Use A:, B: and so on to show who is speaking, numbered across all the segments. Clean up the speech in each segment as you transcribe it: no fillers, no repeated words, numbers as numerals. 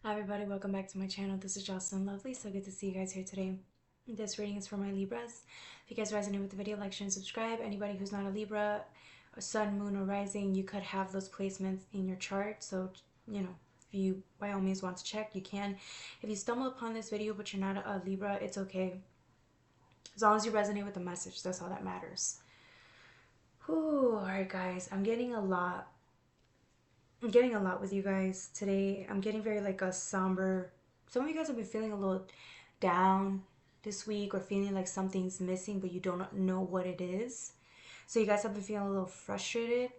A: Hi everybody, welcome back to my channel. This is Jocelyn Lovely. So good to see you guys here today. This reading is for my Libras. If you guys resonate with the video, like, share, and subscribe. Anybody who's not a Libra, a sun, moon, or rising, you could have those placements in your chart. So, if you by all means want to check, you can. If you stumble upon this video but you're not a Libra, it's okay. As long as you resonate with the message, that's all that matters. Whew, alright guys, I'm getting a lot with you guys today. I'm getting very like a somber. Some of you guys have been feeling a little down this week or feeling like something's missing, but you don't know what it is. So you guys have been feeling a little frustrated,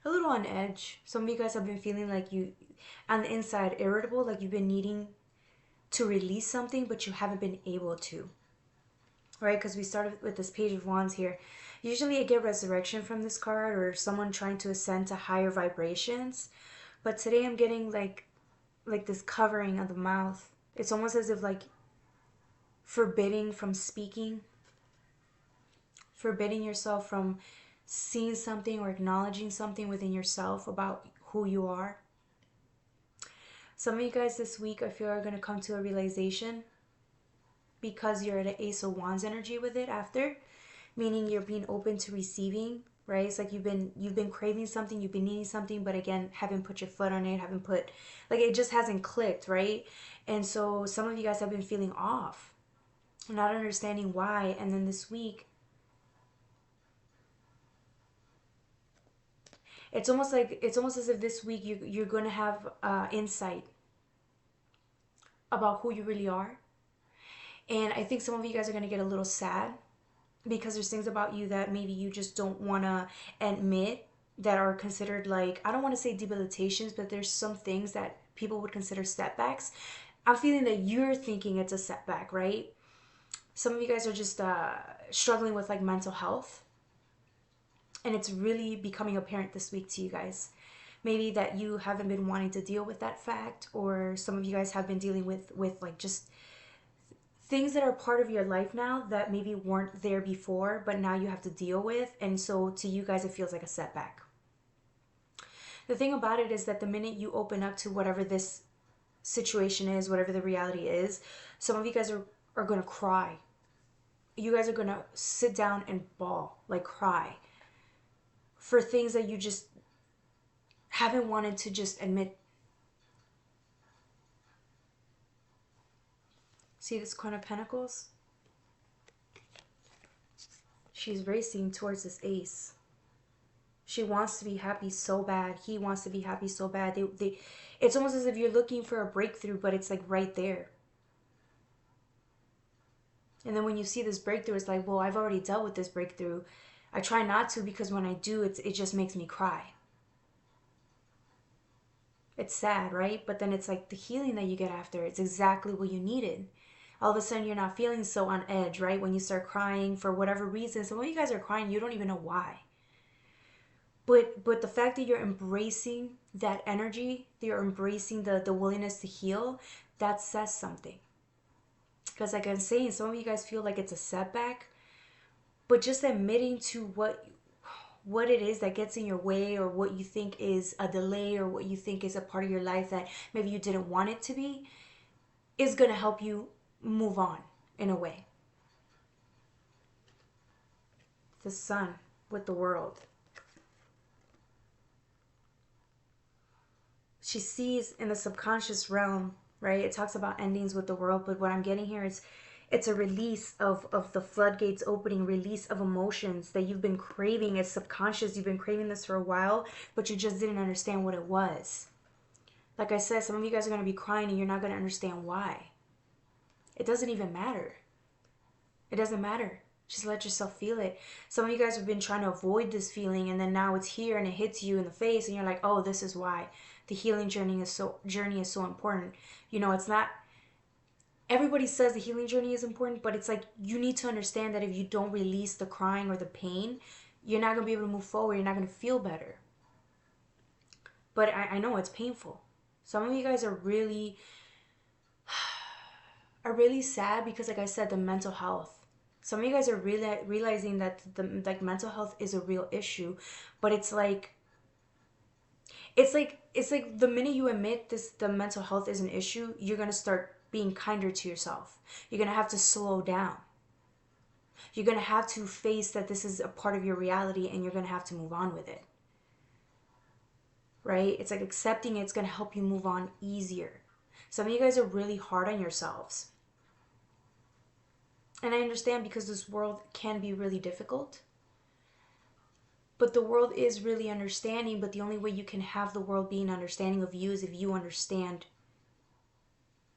A: a little on edge. Some of you guys have been feeling like you, on the inside, irritable, like you've been needing to release something, but you haven't been able to. Right? Because we started with this Page of Wands here. Usually I get resurrection from this card or someone trying to ascend to higher vibrations. But today I'm getting like this covering of the mouth. It's almost as if like forbidding from speaking, forbidding yourself from seeing something or acknowledging something within yourself about who you are. Some of you guys this week I feel are going to come to a realization because you're at an Ace of Wands energy with it after, meaning you're being open to receiving, right? It's like you've been craving something, you've been needing something, but again, haven't put your foot on it, haven't put, like, it just hasn't clicked, right? And so some of you guys have been feeling off, not understanding why. And then this week, it's almost as if this week you're going to have insight about who you really are. And I think some of you guys are going to get a little sad because there's things about you that maybe you just don't want to admit that are considered, like, I don't want to say debilitations, but there's some things that people would consider setbacks. I'm feeling that you're thinking it's a setback, right? Some of you guys are just struggling with like mental health, and it's really becoming apparent this week to you guys. Maybe that you haven't been wanting to deal with that fact, or some of you guys have been dealing with like just things that are part of your life now that maybe weren't there before, but now you have to deal with. And so to you guys, it feels like a setback. The thing about it is that the minute you open up to whatever this situation is, whatever the reality is, some of you guys are going to cry. You guys are going to sit down and bawl, like cry, for things that you just haven't wanted to just admit. See this Queen of Pentacles? She's racing towards this Ace. She wants to be happy so bad. He wants to be happy so bad. It's almost as if you're looking for a breakthrough, but it's like right there. And then when you see this breakthrough, it's like, well, I've already dealt with this breakthrough. I try not to, because when I do, it just makes me cry. It's sad, right? But then it's like the healing that you get after. It's exactly what you needed. All of a sudden, you're not feeling so on edge, right? When you start crying for whatever reason. So when you guys are crying, you don't even know why. But the fact that you're embracing that energy, that you're embracing the willingness to heal, that says something. Because like I'm saying, some of you guys feel like it's a setback, but just admitting to what it is that gets in your way, or what you think is a delay, or what you think is a part of your life that maybe you didn't want it to be, is going to help you move on in a way. The Sun with the World. She sees in the subconscious realm, right? It talks about endings with the world, but what I'm getting here is it's a release of the floodgates opening, release of emotions that you've been craving. It's subconscious. You've been craving this for a while, but you just didn't understand what it was. Like I said, some of you guys are going to be crying and you're not going to understand why. It doesn't even matter. It doesn't matter. Just let yourself feel it. Some of you guys have been trying to avoid this feeling, and then now it's here and it hits you in the face, and you're like, oh, this is why the healing journey is so important. You know, it's not, everybody says the healing journey is important, but it's like you need to understand that if you don't release the crying or the pain, you're not going to be able to move forward. You're not going to feel better. But I know it's painful. Some of you guys are really sad because, like I said, the mental health. Some of you guys are really realizing that the like mental health is a real issue, but it's like It's like the minute you admit the mental health is an issue, you're gonna start being kinder to yourself. You're gonna have to slow down. You're gonna have to face that this is a part of your reality, and you're gonna have to move on with it. Right? It's like accepting it's gonna help you move on easier. Some of you guys are really hard on yourselves. And I understand, because this world can be really difficult. But the world is really understanding, but the only way you can have the world being understanding of you is if you understand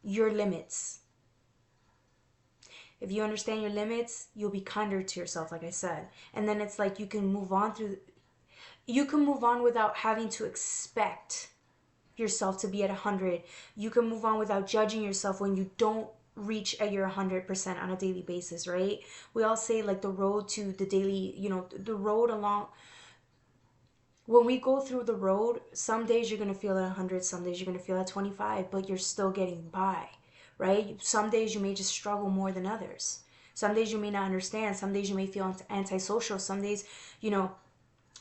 A: your limits. If you understand your limits, you'll be kinder to yourself, like I said. And then it's like you can move on without having to expect yourself to be at 100. You can move on without judging yourself when you don't reach at your 100% on a daily basis, right? We all say like the road to the daily, the road along. When we go through the road, some days you're going to feel at 100, some days you're going to feel at 25, but you're still getting by, right? Some days you may just struggle more than others. Some days you may not understand. Some days you may feel antisocial. Some days, you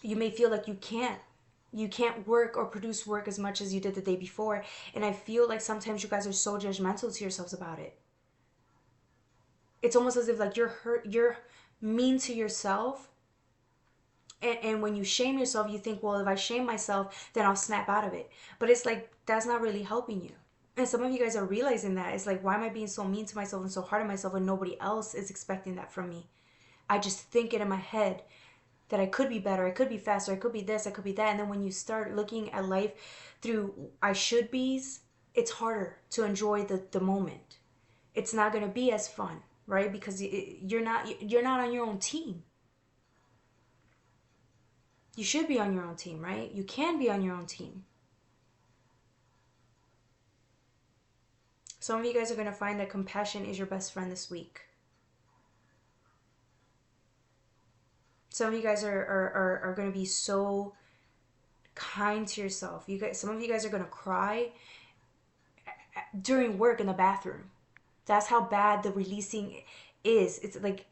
A: may feel like you can't work or produce work as much as you did the day before. And I feel like sometimes you guys are so judgmental to yourselves about it. It's almost as if like you're mean to yourself. And when you shame yourself, you think, well, if I shame myself, then I'll snap out of it. But it's like, that's not really helping you. And some of you guys are realizing that. It's like, why am I being so mean to myself and so hard on myself when nobody else is expecting that from me? I just think it in my head that I could be better, I could be faster, I could be this, I could be that. And then when you start looking at life through I should be's, it's harder to enjoy the moment. It's not going to be as fun, right? Because you're not on your own team. You should be on your own team, right? You can be on your own team. Some of you guys are going to find that compassion is your best friend this week. Some of you guys are going to be so kind to yourself. Some of you guys are going to cry during work in the bathroom. That's how bad the releasing is. It's like,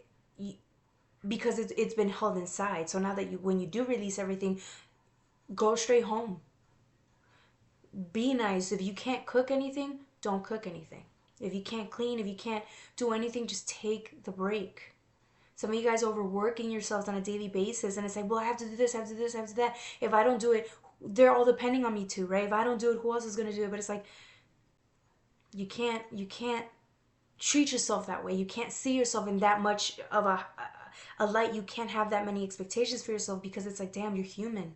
A: because it's been held inside. So now that when you do release everything, go straight home. Be nice. If you can't cook anything, don't cook anything. If you can't clean, if you can't do anything, just take the break. Some of you guys are overworking yourselves on a daily basis, and it's like, well, I have to do this, I have to do this, I have to do that. If I don't do it, they're all depending on me too, right? If I don't do it, who else is going to do it? But it's like, you can't treat yourself that way. You can't see yourself in that much of a light. You can't have that many expectations for yourself, because it's like, damn, you're human.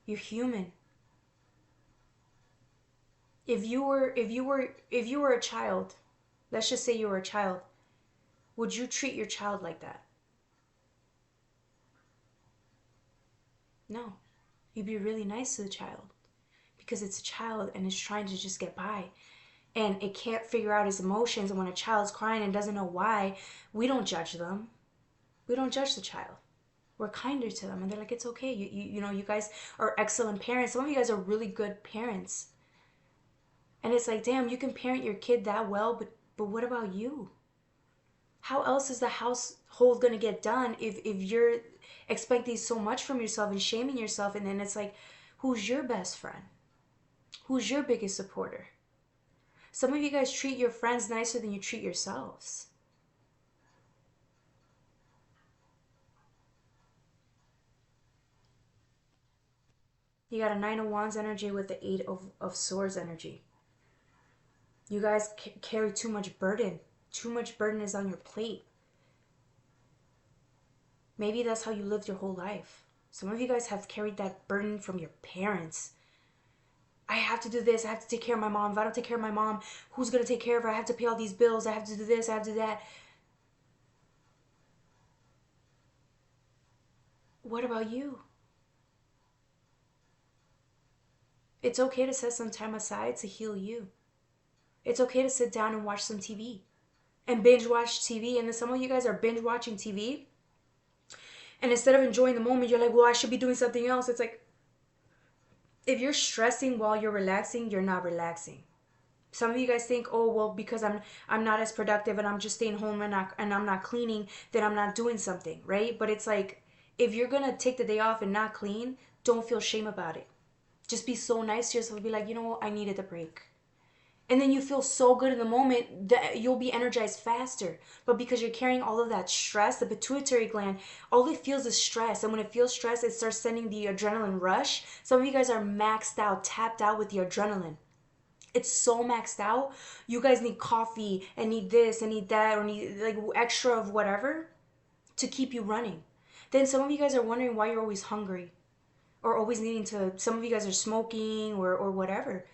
A: You're human. If you were a child, let's just say you were a child, would you treat your child like that? No. You'd be really nice to the child, because it's a child and it's trying to just get by. And it can't figure out its emotions. And when a child's crying and doesn't know why, we don't judge them. We don't judge the child. We're kinder to them. And they're like, it's okay. You guys are excellent parents. Some of you guys are really good parents. And it's like, damn, you can parent your kid that well, but what about you? How else is the household going to get done if you're expecting so much from yourself and shaming yourself? And then it's like, who's your best friend? Who's your biggest supporter? Some of you guys treat your friends nicer than you treat yourselves. You got a 9 of Wands energy with the 8 of Swords energy. You guys carry too much burden. Too much burden is on your plate. Maybe that's how you lived your whole life. Some of you guys have carried that burden from your parents. I have to do this. I have to take care of my mom. If I don't take care of my mom, who's going to take care of her? I have to pay all these bills. I have to do this. I have to do that. What about you? It's okay to set some time aside to heal you. It's okay to sit down and watch some TV. And binge watch TV. And then some of you guys are binge watching TV. And instead of enjoying the moment, you're like, well, I should be doing something else. It's like, if you're stressing while you're relaxing, you're not relaxing. Some of you guys think, oh, well, because I'm not as productive and I'm just staying home and I'm not cleaning, then I'm not doing something, right? But it's like, if you're going to take the day off and not clean, Don't feel shame about it. Just be so nice to yourself. Be like, you know what? I needed the break. And then you feel so good in the moment that you'll be energized faster. But because you're carrying all of that stress, the pituitary gland, all it feels is stress. And when it feels stress, it starts sending the adrenaline rush. Some of you guys are maxed out, tapped out with the adrenaline. It's so maxed out. You guys need coffee and need this and need that, or need like extra of whatever to keep you running. Then some of you guys are wondering why you're always hungry or always needing to, some of you guys are smoking or whatever.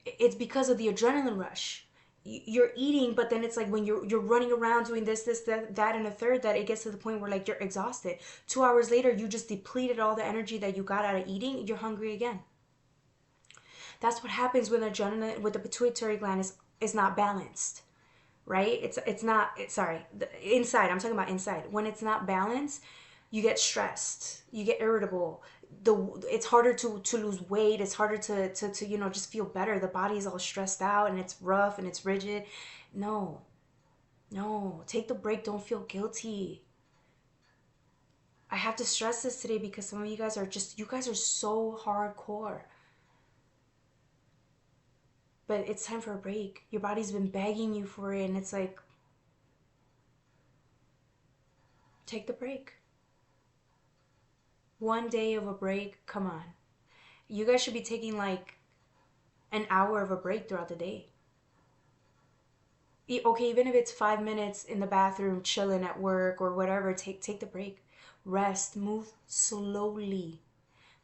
A: It's because of the adrenaline rush. You're eating, but then it's like when you're running around doing this, that, and a third, that it gets to the point where like you're exhausted. 2 hours later, you just depleted all the energy that you got out of eating. You're hungry again. That's what happens when adrenaline, with the pituitary gland is not balanced, right? It's not. Sorry, inside. I'm talking about inside. When it's not balanced, you get stressed. You get irritable. It's harder to lose weight. It's harder to just feel better. The body is all stressed out and it's rough and it's rigid. No, no. Take the break. Don't feel guilty. I have to stress this today because some of you guys are so hardcore. But it's time for a break. Your body's been begging you for it, and it's like, take the break. One day of a break, come on. You guys should be taking like an hour of a break throughout the day. Okay, even if it's 5 minutes in the bathroom, chilling at work or whatever, take the break. Rest, move slowly.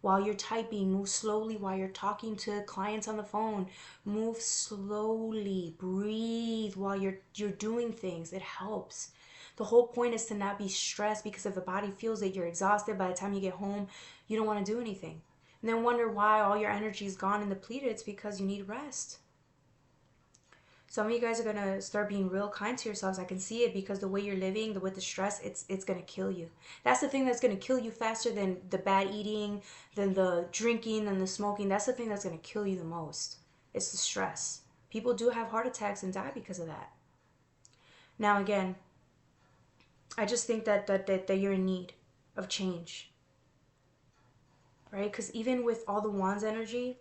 A: While you're typing, move slowly. While you're talking to clients on the phone, move slowly. Breathe while you're doing things. It helps. The whole point is to not be stressed, because if the body feels that you're exhausted, by the time you get home, you don't want to do anything. And then wonder why all your energy is gone and depleted. It's because you need rest. Some of you guys are going to start being real kind to yourselves. I can see it, because the way you're living, with the stress, it's going to kill you. That's the thing that's going to kill you faster than the bad eating, than the drinking, than the smoking. That's the thing that's going to kill you the most. It's the stress. People do have heart attacks and die because of that. Now, again, I just think that you're in need of change. Right? Because even with all the Wands energy,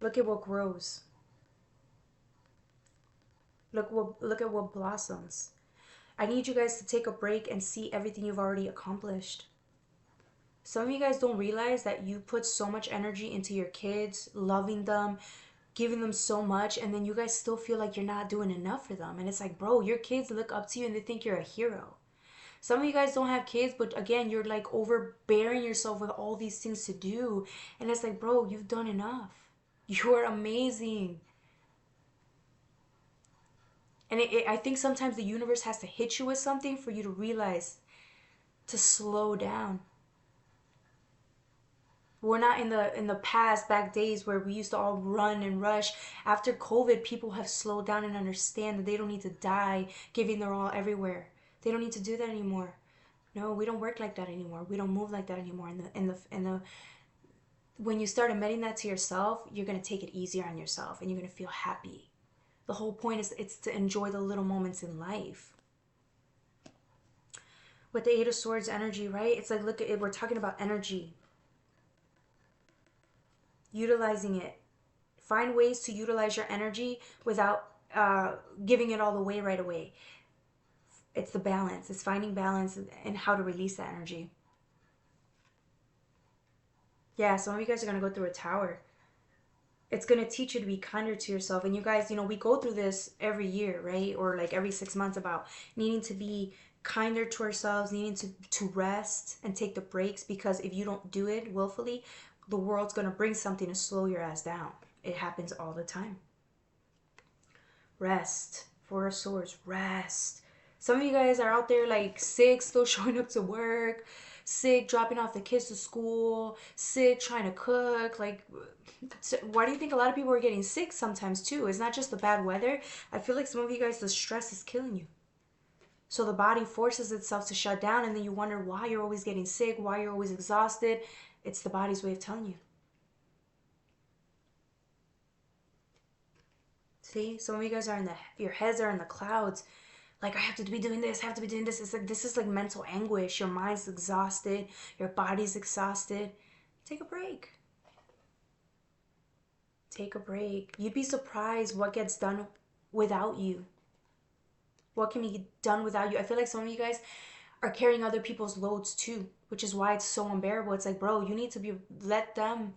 A: look at what grows. Look at what blossoms. I need you guys to take a break and see everything you've already accomplished. Some of you guys don't realize that you put so much energy into your kids, loving them, giving them so much, and then you guys still feel like you're not doing enough for them. And it's like, bro, your kids look up to you and they think you're a hero. Some of you guys don't have kids, but again, you're like overbearing yourself with all these things to do. And it's like, bro, you've done enough. You are amazing. And I think sometimes the universe has to hit you with something for you to realize to slow down. We're not in the past back days where we used to all run and rush. After COVID, people have slowed down and understand that they don't need to die giving their all everywhere. They don't need to do that anymore. No, we don't work like that anymore. We don't move like that anymore. When you start admitting that to yourself, you're gonna take it easier on yourself and you're gonna feel happy. The whole point is it's to enjoy the little moments in life. With the Eight of Swords energy, right? It's like, look at it. We're talking about energy. Utilizing it. Find ways to utilize your energy without giving it all away right away. It's the balance. It's finding balance and how to release that energy. Yeah, some of you guys are going to go through a tower. It's going to teach you to be kinder to yourself. And you guys, we go through this every year, right? Or like every 6 months, about needing to be kinder to ourselves, needing to rest and take the breaks. Because if you don't do it willfully, the world's going to bring something to slow your ass down. It happens all the time. Rest. Four of Swords. Rest. Some of you guys are out there like sick, still showing up to work, sick, dropping off the kids to school, sick, trying to cook. Like, why do you think a lot of people are getting sick sometimes too? It's not just the bad weather. I feel like some of you guys, the stress is killing you. So the body forces itself to shut down, and then you wonder why you're always getting sick, why you're always exhausted. It's the body's way of telling you. See, some of you guys are your heads are in the clouds. Like, I have to be doing this, I have to be doing this. It's like, this is like mental anguish. Your mind's exhausted, your body's exhausted. Take a break. Take a break. You'd be surprised what gets done without you. What can be done without you? I feel like some of you guys are carrying other people's loads too, which is why it's so unbearable. It's like, bro, you need to be, let them,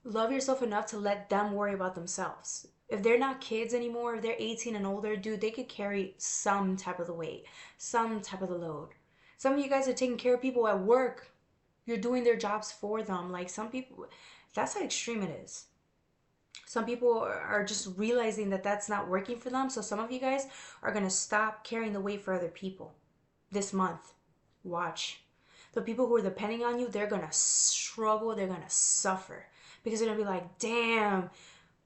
A: love yourself enough to let them worry about themselves. If they're not kids anymore, if they're 18 and older, dude, they could carry some type of the weight, some type of the load. Some of you guys are taking care of people at work. You're doing their jobs for them. Like, some people, that's how extreme it is. Some people are just realizing that that's not working for them. So some of you guys are going to stop carrying the weight for other people this month. Watch. The people who are depending on you, they're going to struggle. They're going to suffer because they're going to be like, damn,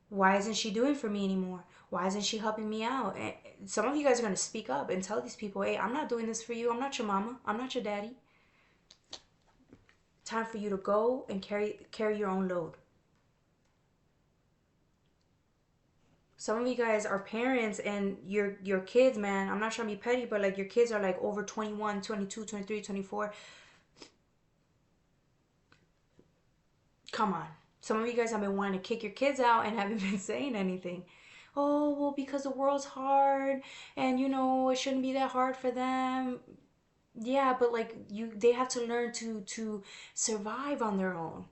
A: why isn't she doing for me anymore? Why isn't she helping me out? And some of you guys are going to speak up and tell these people, hey, I'm not doing this for you. I'm not your mama. I'm not your daddy. Time for you to go and carry your own load. Some of you guys are parents and your kids, man, I'm not trying to be petty, but like your kids are like over 21, 22, 23, 24. Come on. Some of you guys have been wanting to kick your kids out and haven't been saying anything. Oh, well, because the world's hard and it shouldn't be that hard for them. Yeah, but like they have to learn to survive on their own.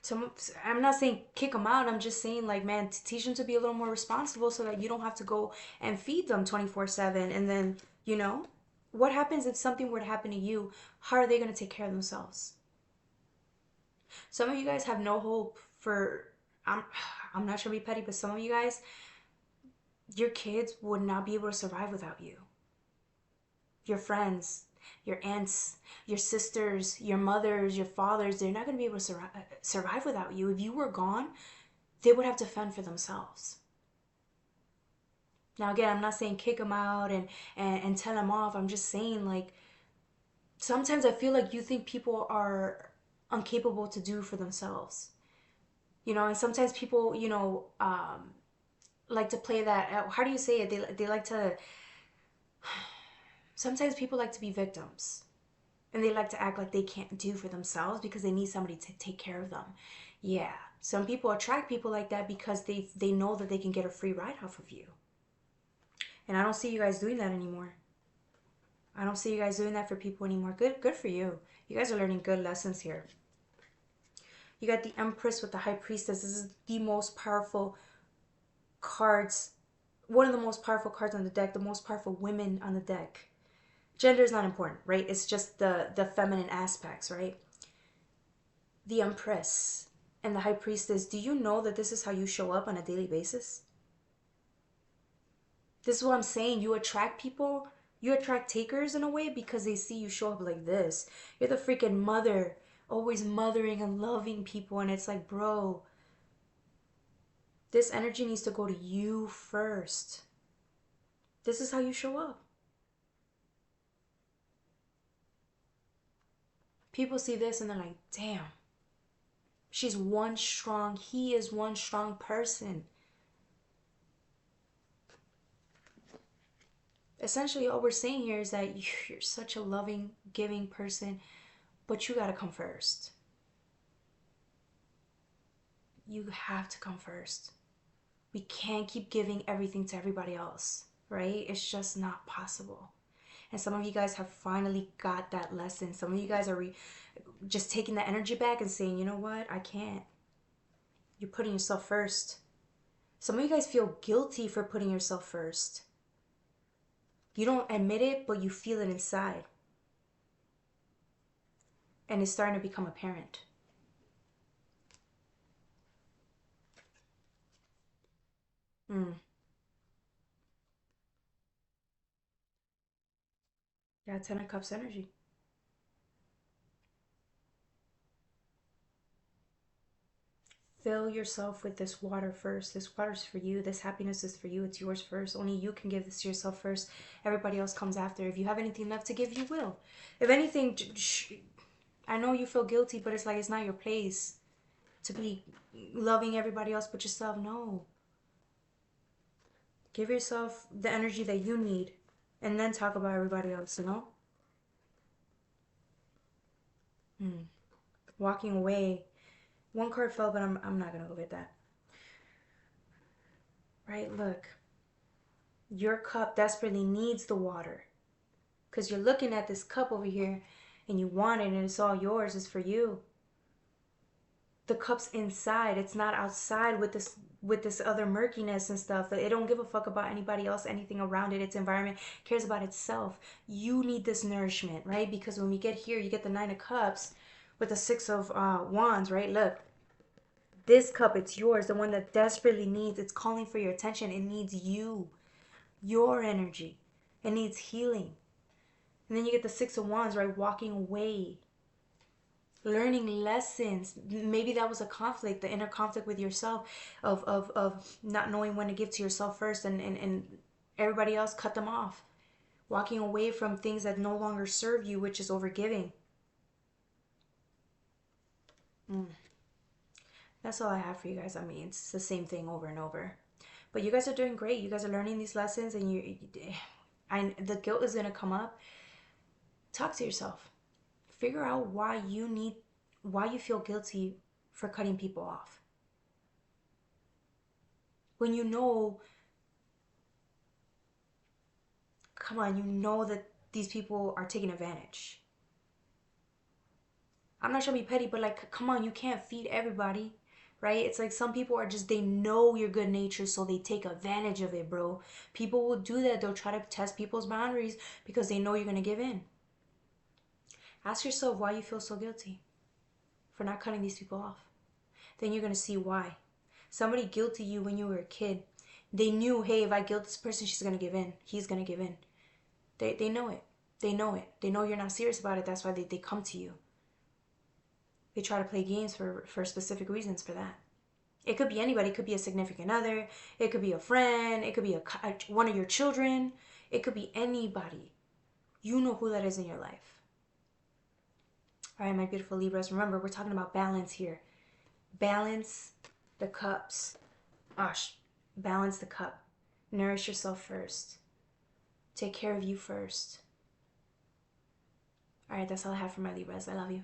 A: Some, I'm not saying kick them out. I'm just saying, like, man, teach them to be a little more responsible so that you don't have to go and feed them 24/7. And then, what happens if something were to happen to you? How are they going to take care of themselves? Some of you guys have no hope for, I'm, I'm not trying to be petty, but some of you guys, your kids would not be able to survive without you. Your friends, your aunts, your sisters, your mothers, your fathers, they're not going to be able to survive without you. If you were gone, they would have to fend for themselves. Now, again, I'm not saying kick them out and tell them off. I'm just saying, like, sometimes I feel like you think people are incapable to do for themselves. And sometimes people, like to play that, how do you say it? They like to, sometimes people like to be victims. And they like to act like they can't do for themselves because they need somebody to take care of them. Yeah, some people attract people like that because they know that they can get a free ride off of you. And I don't see you guys doing that anymore. I don't see you guys doing that for people anymore. Good for you. You guys are learning good lessons here. You got the Empress with the High Priestess. This is the most powerful cards, one of the most powerful cards on the deck, the most powerful women on the deck. Gender is not important, right? It's just the feminine aspects, right? The Empress and the High Priestess. Do you know that this is how you show up on a daily basis? This is what I'm saying. You attract people, you attract takers in a way because they see you show up like this. You're the freaking mother, always mothering and loving people. And it's like, bro, this energy needs to go to you first. This is how you show up. People see this and they're like, damn, she's one strong, he is one strong person. Essentially, all we're saying here is that you're such a loving, giving person, but you gotta come first. You have to come first. We can't keep giving everything to everybody else, right? It's just not possible. And some of you guys have finally got that lesson. Some of you guys are just taking the energy back and saying, you know what? I can't. You're putting yourself first. Some of you guys feel guilty for putting yourself first. You don't admit it, but you feel it inside. And it's starting to become apparent. Yeah, Ten of Cups energy. Fill yourself with this water first. This water's for you. This happiness is for you. It's yours first. Only you can give this to yourself first. Everybody else comes after. If you have anything left to give, you will. If anything, I know you feel guilty, but it's like it's not your place to be loving everybody else but yourself. No. Give yourself the energy that you need and then talk about everybody else, you know? Walking away. One card fell, but I'm not going to go get that. Right? Look. Your cup desperately needs the water. Because you're looking at this cup over here and you want it and it's all yours. It's for you. The cup's inside. It's not outside with this other murkiness and stuff. It don't give a fuck about anybody else, anything around it. Its environment cares about itself. You need this nourishment, right? Because when we get here, you get the 9 of Cups with the 6 of Wands, right? Look, this cup, it's yours. The one that desperately needs. It's calling for your attention. It needs you, your energy. It needs healing. And then you get the 6 of Wands, right? Walking away. Learning lessons. Maybe that was a conflict, the inner conflict with yourself of not knowing when to give to yourself first and everybody else cut them off. Walking away from things that no longer serve you, which is overgiving. That's all I have for you guys. I mean, it's the same thing over and over. But you guys are doing great. You guys are learning these lessons and the guilt is going to come up. Talk to yourself. Figure out why you feel guilty for cutting people off. When you know, come on, you know that these people are taking advantage. I'm not trying to be petty, but like, come on, you can't feed everybody, right? It's like some people are just, they know you're good natured, so they take advantage of it, bro. People will do that. They'll try to test people's boundaries because they know you're going to give in. Ask yourself why you feel so guilty for not cutting these people off. Then you're going to see why. Somebody guilted you when you were a kid. They knew, hey, if I guilt this person, she's going to give in. He's going to give in. They know it. They know it. They know you're not serious about it. That's why they come to you. They try to play games for specific reasons for that. It could be anybody. It could be a significant other. It could be a friend. It could be one of your children. It could be anybody. You know who that is in your life. All right, my beautiful Libras. Remember, we're talking about balance here. Balance the cups. Balance the cup. Nourish yourself first. Take care of you first. All right, that's all I have for my Libras. I love you.